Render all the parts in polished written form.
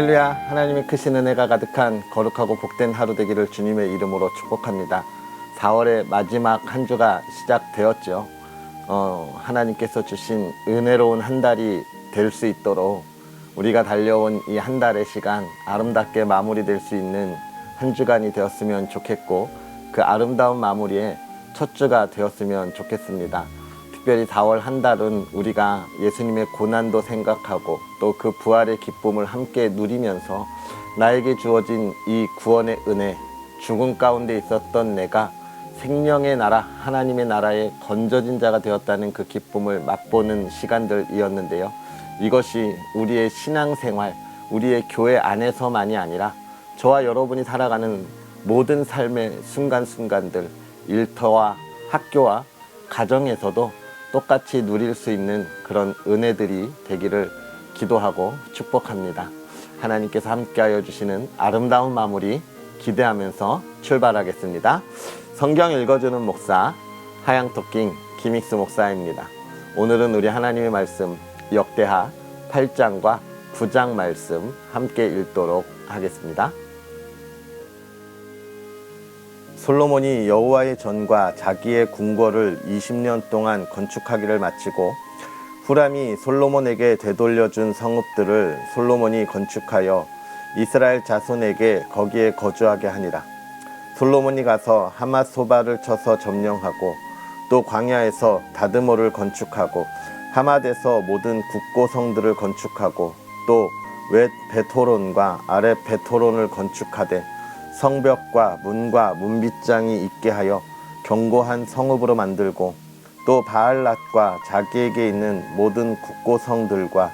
할렐루야. 하나님의 크신 은혜가 가득한 거룩하고 복된 하루 되기를 주님의 이름으로 축복합니다. 4월의 마지막 한 주가 시작되었죠. 하나님께서 주신 은혜로운 한 달이 될 수 있도록 우리가 달려온 이 한 달의 시간 아름답게 마무리될 수 있는 한 주간이 되었으면 좋겠고, 그 아름다운 마무리의 첫 주가 되었으면 좋겠습니다. 특별히 4월 한 달은 우리가 예수님의 고난도 생각하고 또 그 부활의 기쁨을 함께 누리면서 나에게 주어진 이 구원의 은혜, 죽음 가운데 있었던 내가 생명의 나라, 하나님의 나라에 건져진 자가 되었다는 그 기쁨을 맛보는 시간들이었는데요. 이것이 우리의 신앙생활, 우리의 교회 안에서만이 아니라 저와 여러분이 살아가는 모든 삶의 순간순간들, 일터와 학교와 가정에서도 똑같이 누릴 수 있는 그런 은혜들이 되기를 기도하고 축복합니다. 하나님께서 함께하여 주시는 아름다운 마무리 기대하면서 출발하겠습니다. 성경 읽어주는 목사 하양토킹 김익수 목사입니다. 오늘은 우리 하나님의 말씀 역대하 8장과 9장 말씀 함께 읽도록 하겠습니다. 솔로몬이 여호와의 전과 자기의 궁궐을 20년 동안 건축하기를 마치고 후람이 솔로몬에게 되돌려준 성읍들을 솔로몬이 건축하여 이스라엘 자손에게 거기에 거주하게 하니라. 솔로몬이 가서 하맛소바를 쳐서 점령하고 또 광야에서 다드모를 건축하고 하맛에서 모든 국고성들을 건축하고 또 웻 베토론과 아랫 베토론을 건축하되 성벽과 문과 문빗장이 있게 하여 견고한 성읍으로 만들고 또 바알랏과 자기에게 있는 모든 국고성들과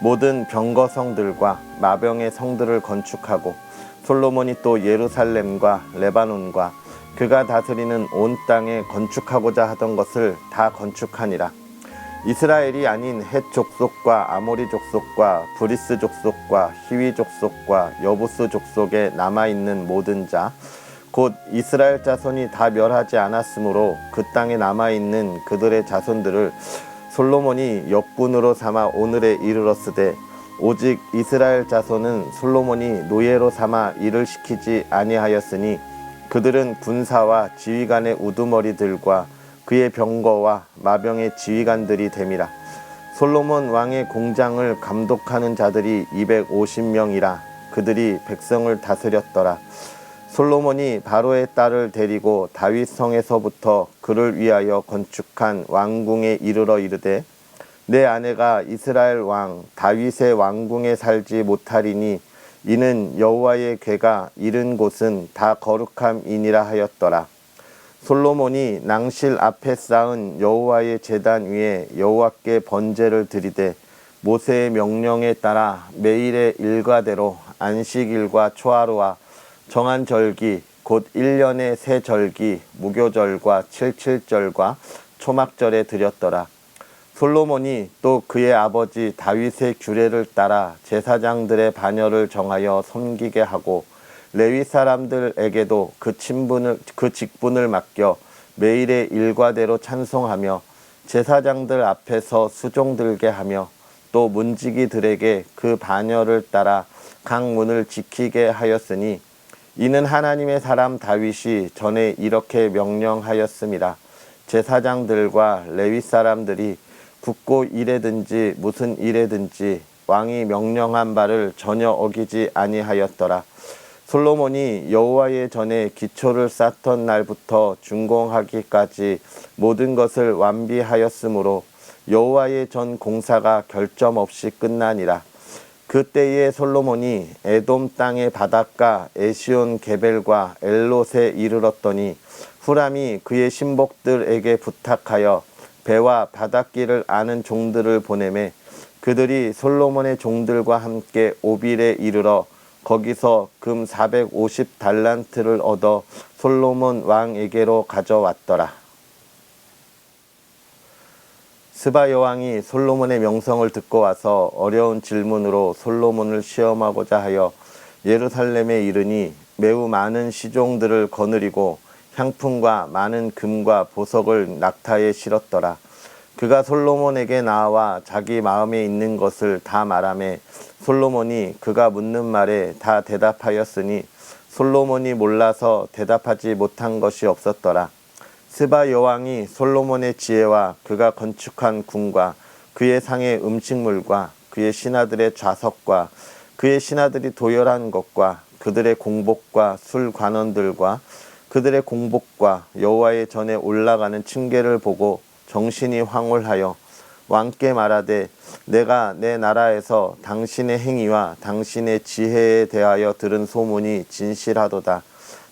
모든 병거성들과 마병의 성들을 건축하고 솔로몬이 또 예루살렘과 레바논과 그가 다스리는 온 땅에 건축하고자 하던 것을 다 건축하니라. 이스라엘이 아닌 헷 족속과 아모리 족속과 브리스 족속과 히위 족속과 여부스 족속에 남아있는 모든 자 곧 이스라엘 자손이 다 멸하지 않았으므로 그 땅에 남아있는 그들의 자손들을 솔로몬이 역군으로 삼아 오늘에 이르렀으되 오직 이스라엘 자손은 솔로몬이 노예로 삼아 일을 시키지 아니하였으니 그들은 군사와 지휘관의 우두머리들과 그의 병거와 마병의 지휘관들이 됨이라. 솔로몬 왕의 공장을 감독하는 자들이 250명이라. 그들이 백성을 다스렸더라. 솔로몬이 바로의 딸을 데리고 다윗 성에서부터 그를 위하여 건축한 왕궁에 이르러 이르되 내 아내가 이스라엘 왕 다윗의 왕궁에 살지 못하리니 이는 여호와의 궤가 이른 곳은 다 거룩함이니라 하였더라. 솔로몬이 낭실 앞에 쌓은 여호와의 제단 위에 여호와께 번제를 드리되 모세의 명령에 따라 매일의 일과대로 안식일과 초하루와 정한 절기 곧 1년의 새 절기 무교절과 칠칠절과 초막절에 드렸더라. 솔로몬이 또 그의 아버지 다윗의 규례를 따라 제사장들의 반열을 정하여 섬기게 하고 레위 사람들에게도 그 직분을 맡겨 매일의 일과대로 찬송하며 제사장들 앞에서 수종 들게 하며 또 문지기들에게 그 반열을 따라 각 문을 지키게 하였으니 이는 하나님의 사람 다윗이 전에 이렇게 명령하였음이라. 제사장들과 레위 사람들이 국고 일에든지 무슨 일에든지 왕이 명령한 바를 전혀 어기지 아니하였더라. 솔로몬이 여호와의 전에 기초를 쌓던 날부터 준공하기까지 모든 것을 완비하였으므로 여호와의 전 공사가 결점 없이 끝나니라. 그때에 솔로몬이 에돔 땅의 바닷가 에시온 게벨과 엘롯에 이르렀더니 후람이 그의 신복들에게 부탁하여 배와 바닷길을 아는 종들을 보내매 그들이 솔로몬의 종들과 함께 오빌에 이르러 거기서 금 450달란트를 얻어 솔로몬 왕에게로 가져왔더라. 스바 여왕이 솔로몬의 명성을 듣고 와서 어려운 질문으로 솔로몬을 시험하고자 하여 예루살렘에 이르니 매우 많은 시종들을 거느리고 향품과 많은 금과 보석을 낙타에 실었더라. 그가 솔로몬에게 나와 자기 마음에 있는 것을 다 말하매 솔로몬이 그가 묻는 말에 다 대답하였으니 솔로몬이 몰라서 대답하지 못한 것이 없었더라. 스바 여왕이 솔로몬의 지혜와 그가 건축한 궁과 그의 상의 음식물과 그의 신하들의 좌석과 그의 신하들이 도열한 것과 그들의 공복과 술 관원들과 그들의 공복과 여호와의 전에 올라가는 층계를 보고 정신이 황홀하여 왕께 말하되 내가 내 나라에서 당신의 행위와 당신의 지혜에 대하여 들은 소문이 진실하도다.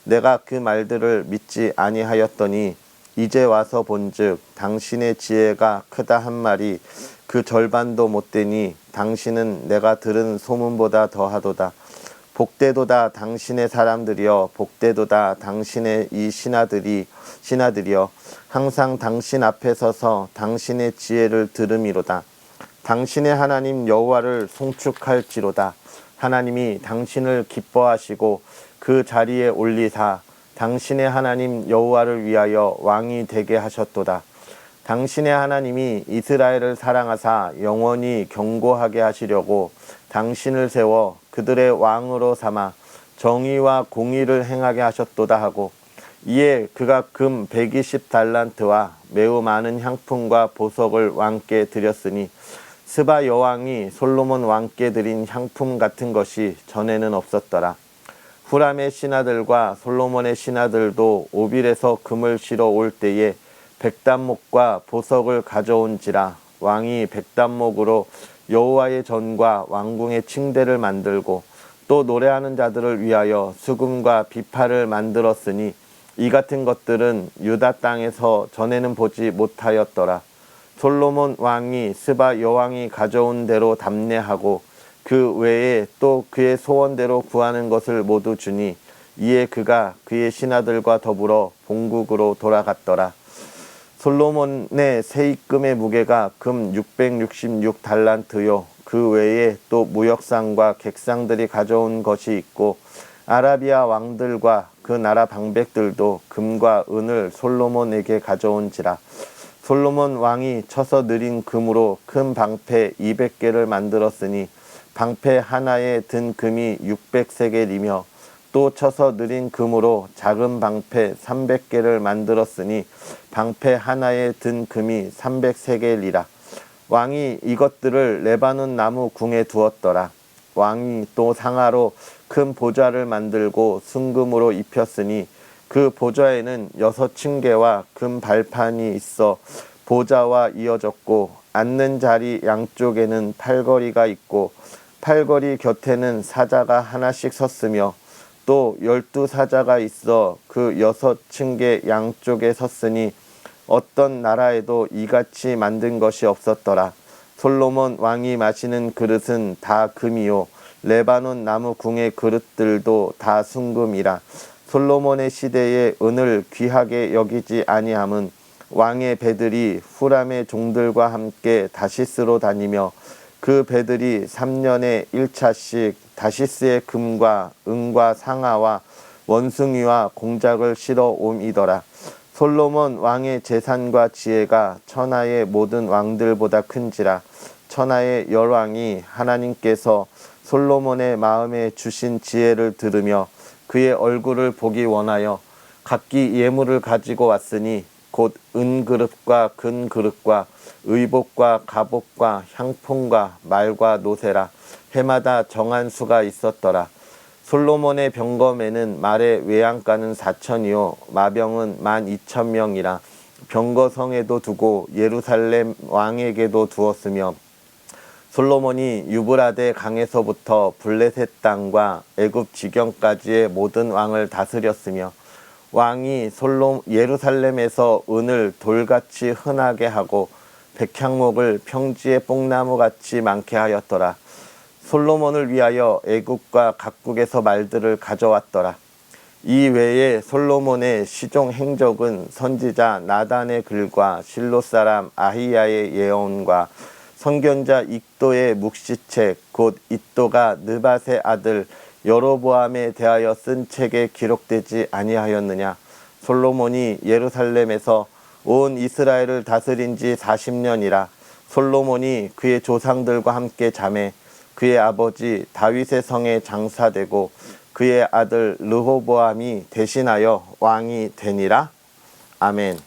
내가 그 말들을 믿지 아니하였더니 이제 와서 본즉 당신의 지혜가 크다 한 말이 그 절반도 못되니 당신은 내가 들은 소문보다 더하도다. 복되도다 당신의 사람들이여 복되도다 당신의 이 신하들이여 항상 당신 앞에 서서 당신의 지혜를 들음이로다. 당신의 하나님 여호와를 송축할지로다. 하나님이 당신을 기뻐하시고 그 자리에 올리사 당신의 하나님 여호와를 위하여 왕이 되게 하셨도다. 당신의 하나님이 이스라엘을 사랑하사 영원히 경고하게 하시려고 당신을 세워 그들의 왕으로 삼아 정의와 공의를 행하게 하셨도다 하고 이에 그가 금 120달란트와 매우 많은 향품과 보석을 왕께 드렸으니 스바 여왕이 솔로몬 왕께 드린 향품 같은 것이 전에는 없었더라. 후람의 신하들과 솔로몬의 신하들도 오빌에서 금을 실어 올 때에 백단목과 보석을 가져온지라 왕이 백단목으로 여호와의 전과 왕궁의 층대를 만들고 또 노래하는 자들을 위하여 수금과 비파를 만들었으니 이 같은 것들은 유다 땅에서 전에는 보지 못하였더라. 솔로몬 왕이 스바 여왕이 가져온 대로 답례하고 그 외에 또 그의 소원대로 구하는 것을 모두 주니 이에 그가 그의 신하들과 더불어 본국으로 돌아갔더라. 솔로몬의 세입금의 무게가 금 666달란트요. 그 외에 또 무역상과 객상들이 가져온 것이 있고 아라비아 왕들과 그 나라 방백들도 금과 은을 솔로몬에게 가져온지라. 솔로몬 왕이 쳐서 느린 금으로 큰 방패 200개를 만들었으니 방패 하나에 든 금이 600세겔이며 또 쳐서 느린 금으로 작은 방패 300개를 만들었으니 방패 하나에 든 금이 300세겔이라. 왕이 이것들을 레바논 나무 궁에 두었더라. 왕이 또 상하로 큰 보좌를 만들고 순금으로 입혔으니 그 보좌에는 6층계와 금 발판이 있어 보좌와 이어졌고 앉는 자리 양쪽에는 팔걸이가 있고 팔걸이 곁에는 사자가 하나씩 섰으며 또 12사자가 있어 그 6층계 양쪽에 섰으니 어떤 나라에도 이같이 만든 것이 없었더라. 솔로몬 왕이 마시는 그릇은 다 금이요 레바논 나무 궁의 그릇들도 다 순금이라. 솔로몬의 시대에 은을 귀하게 여기지 아니함은 왕의 배들이 후람의 종들과 함께 다시스로 다니며 그 배들이 3년에 1차씩 다시스의 금과 은과 상아와 원숭이와 공작을 실어 옴이더라. 솔로몬 왕의 재산과 지혜가 천하의 모든 왕들보다 큰지라. 천하의 열왕이 하나님께서 솔로몬의 마음에 주신 지혜를 들으며 그의 얼굴을 보기 원하여 각기 예물을 가지고 왔으니 곧 은그릇과 금그릇과 의복과 갑옷과 향품과 말과 노새라. 해마다 정한 수가 있었더라. 솔로몬의 병검에는 말의 외양간은 4천이요 마병은 12,000명이라. 병거성에도 두고 예루살렘 왕에게도 두었으며 솔로몬이 유브라데 강에서부터 블레셋 땅과 애굽 지경까지의 모든 왕을 다스렸으며 왕이 예루살렘에서 은을 돌같이 흔하게 하고 백향목을 평지의 뽕나무같이 많게 하였더라. 솔로몬을 위하여 애국과 각국에서 말들을 가져왔더라. 이 외에 솔로몬의 시종 행적은 선지자 나단의 글과 실로 사람 아히야의 예언과 선견자 익도의 묵시책 곧 익도가 느밧의 아들 여로보암에 대하여 쓴 책에 기록되지 아니하였느냐. 솔로몬이 예루살렘에서 온 이스라엘을 다스린 지 40년이라. 솔로몬이 그의 조상들과 함께 자매 그의 아버지 다윗의 성에 장사되고 그의 아들 르호보암이 대신하여 왕이 되니라. 아멘.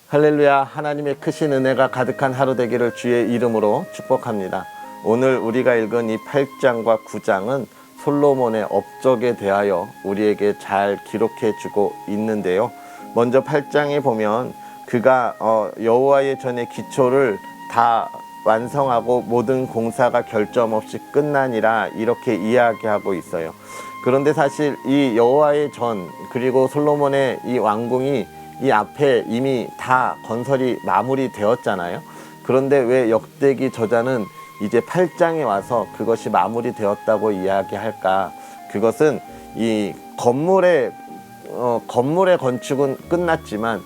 할렐루야. 하나님의 크신 은혜가 가득한 하루 되기를 주의 이름으로 축복합니다. 오늘 우리가 읽은 이 8장과 9장은 솔로몬의 업적에 대하여 우리에게 잘 기록해 주고 있는데요. 먼저 8장에 보면 그가 여호와의 전의 기초를 다 완성하고 모든 공사가 결점 없이 끝나니라 이렇게 이야기하고 있어요. 그런데 사실 이 여호와의 전 그리고 솔로몬의 이 왕궁이 이 앞에 이미 다 건설이 마무리되었잖아요. 그런데 왜 역대기 저자는 이제 8장에 와서 그것이 마무리되었다고 이야기할까? 그것은 이 건물의 건축은 끝났지만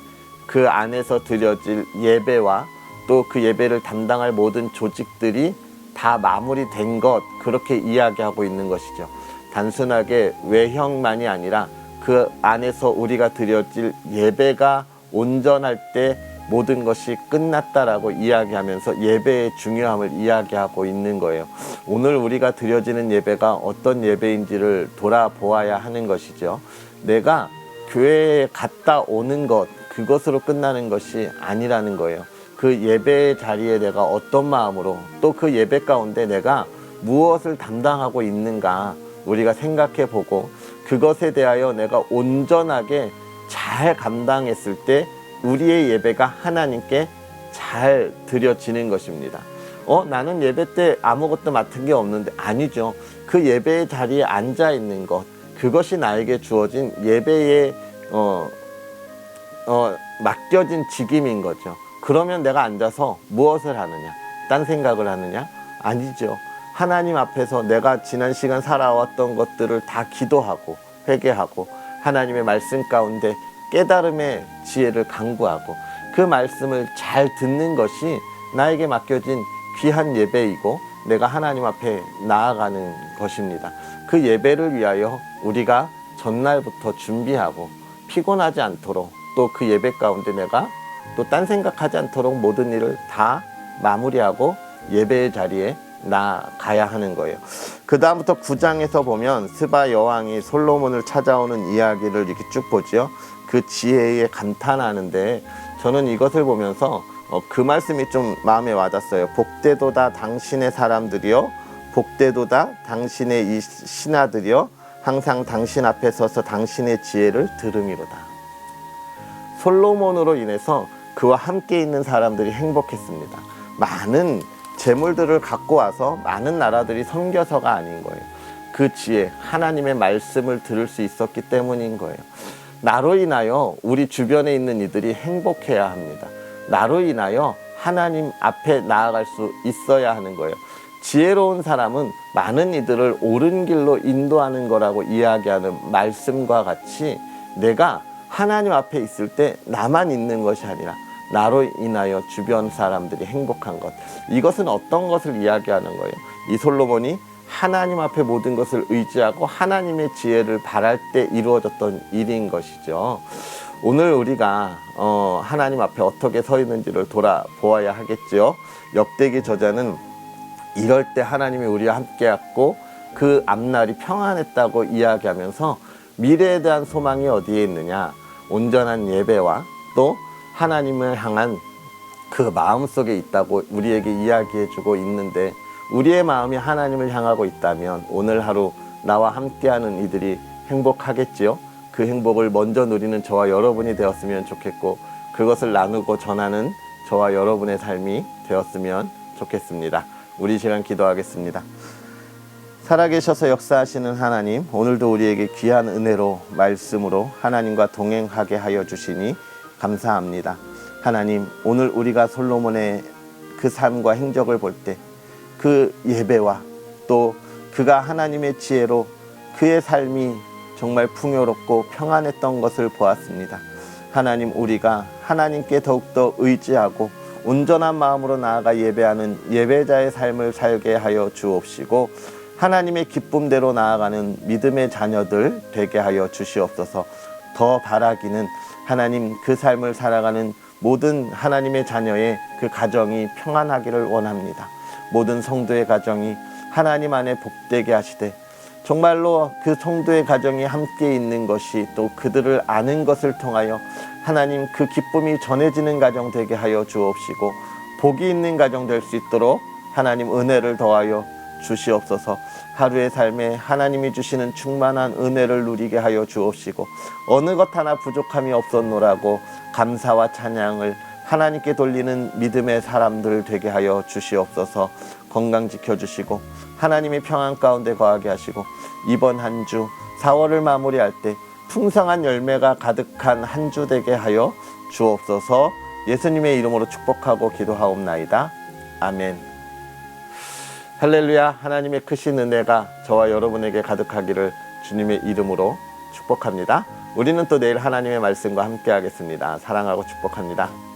그 안에서 드려질 예배와 또 그 예배를 담당할 모든 조직들이 다 마무리된 것, 그렇게 이야기하고 있는 것이죠. 단순하게 외형만이 아니라 그 안에서 우리가 드려질 예배가 온전할 때 모든 것이 끝났다라고 이야기하면서 예배의 중요함을 이야기하고 있는 거예요. 오늘 우리가 드려지는 예배가 어떤 예배인지를 돌아보아야 하는 것이죠. 내가 교회에 갔다 오는 것, 그것으로 끝나는 것이 아니라는 거예요. 그 예배의 자리에 내가 어떤 마음으로 또 그 예배 가운데 내가 무엇을 담당하고 있는가 우리가 생각해 보고 그것에 대하여 내가 온전하게 잘 감당했을 때 우리의 예배가 하나님께 잘 드려지는 것입니다. 나는 예배 때 아무것도 맡은 게 없는데, 아니죠. 그 예배의 자리에 앉아 있는 것, 그것이 나에게 주어진 예배에 맡겨진 직임인 거죠. 그러면 내가 앉아서 무엇을 하느냐? 딴 생각을 하느냐? 아니죠. 하나님 앞에서 내가 지난 시간 살아왔던 것들을 다 기도하고 회개하고 하나님의 말씀 가운데 깨달음의 지혜를 강구하고 그 말씀을 잘 듣는 것이 나에게 맡겨진 귀한 예배이고 내가 하나님 앞에 나아가는 것입니다. 그 예배를 위하여 우리가 전날부터 준비하고 피곤하지 않도록 또 그 예배 가운데 내가 또 딴 생각하지 않도록 모든 일을 다 마무리하고 예배의 자리에 나가야 하는 거예요. 그 다음부터 9장에서 보면 스바 여왕이 솔로몬을 찾아오는 이야기를 이렇게 쭉 보죠. 그 지혜에 감탄하는데 저는 이것을 보면서 그 말씀이 좀 마음에 와닿았어요. 복되도다 당신의 사람들이여, 복되도다 당신의 이 신하들이여, 항상 당신 앞에 서서 당신의 지혜를 들음이로다. 솔로몬으로 인해서 그와 함께 있는 사람들이 행복했습니다. 많은 재물들을 갖고 와서 많은 나라들이 섬겨서가 아닌 거예요. 그 지혜, 하나님의 말씀을 들을 수 있었기 때문인 거예요. 나로 인하여 우리 주변에 있는 이들이 행복해야 합니다. 나로 인하여 하나님 앞에 나아갈 수 있어야 하는 거예요. 지혜로운 사람은 많은 이들을 옳은 길로 인도하는 거라고 이야기하는 말씀과 같이 내가 하나님 앞에 있을 때 나만 있는 것이 아니라 나로 인하여 주변 사람들이 행복한 것, 이것은 어떤 것을 이야기하는 거예요? 이 솔로몬이 하나님 앞에 모든 것을 의지하고 하나님의 지혜를 바랄 때 이루어졌던 일인 것이죠. 오늘 우리가 하나님 앞에 어떻게 서 있는지를 돌아보아야 하겠죠. 역대기 저자는 이럴 때 하나님이 우리와 함께했고 그 앞날이 평안했다고 이야기하면서 미래에 대한 소망이 어디에 있느냐, 온전한 예배와 또 하나님을 향한 그 마음속에 있다고 우리에게 이야기해주고 있는데, 우리의 마음이 하나님을 향하고 있다면 오늘 하루 나와 함께하는 이들이 행복하겠지요. 그 행복을 먼저 누리는 저와 여러분이 되었으면 좋겠고 그것을 나누고 전하는 저와 여러분의 삶이 되었으면 좋겠습니다. 우리 시간 기도하겠습니다. 살아계셔서 역사하시는 하나님, 오늘도 우리에게 귀한 은혜로 말씀으로 하나님과 동행하게 하여 주시니 감사합니다. 하나님, 오늘 우리가 솔로몬의 그 삶과 행적을 볼 때 그 예배와 또 그가 하나님의 지혜로 그의 삶이 정말 풍요롭고 평안했던 것을 보았습니다. 하나님, 우리가 하나님께 더욱더 의지하고 온전한 마음으로 나아가 예배하는 예배자의 삶을 살게 하여 주옵시고 하나님의 기쁨대로 나아가는 믿음의 자녀들 되게 하여 주시옵소서. 더 바라기는 하나님 그 삶을 살아가는 모든 하나님의 자녀의 그 가정이 평안하기를 원합니다. 모든 성도의 가정이 하나님 안에 복되게 하시되 정말로 그 성도의 가정이 함께 있는 것이 또 그들을 아는 것을 통하여 하나님 그 기쁨이 전해지는 가정 되게 하여 주옵시고 복이 있는 가정 될 수 있도록 하나님 은혜를 더하여 주시옵소서. 하루의 삶에 하나님이 주시는 충만한 은혜를 누리게 하여 주옵시고 어느 것 하나 부족함이 없었노라고 감사와 찬양을 하나님께 돌리는 믿음의 사람들 되게 하여 주시옵소서. 건강 지켜주시고 하나님의 평안 가운데 거하게 하시고 이번 한 주 4월을 마무리할 때 풍성한 열매가 가득한 한 주 되게 하여 주옵소서. 예수님의 이름으로 축복하고 기도하옵나이다. 아멘. 할렐루야. 하나님의 크신 은혜가 저와 여러분에게 가득하기를 주님의 이름으로 축복합니다. 우리는 또 내일 하나님의 말씀과 함께 하겠습니다. 사랑하고 축복합니다.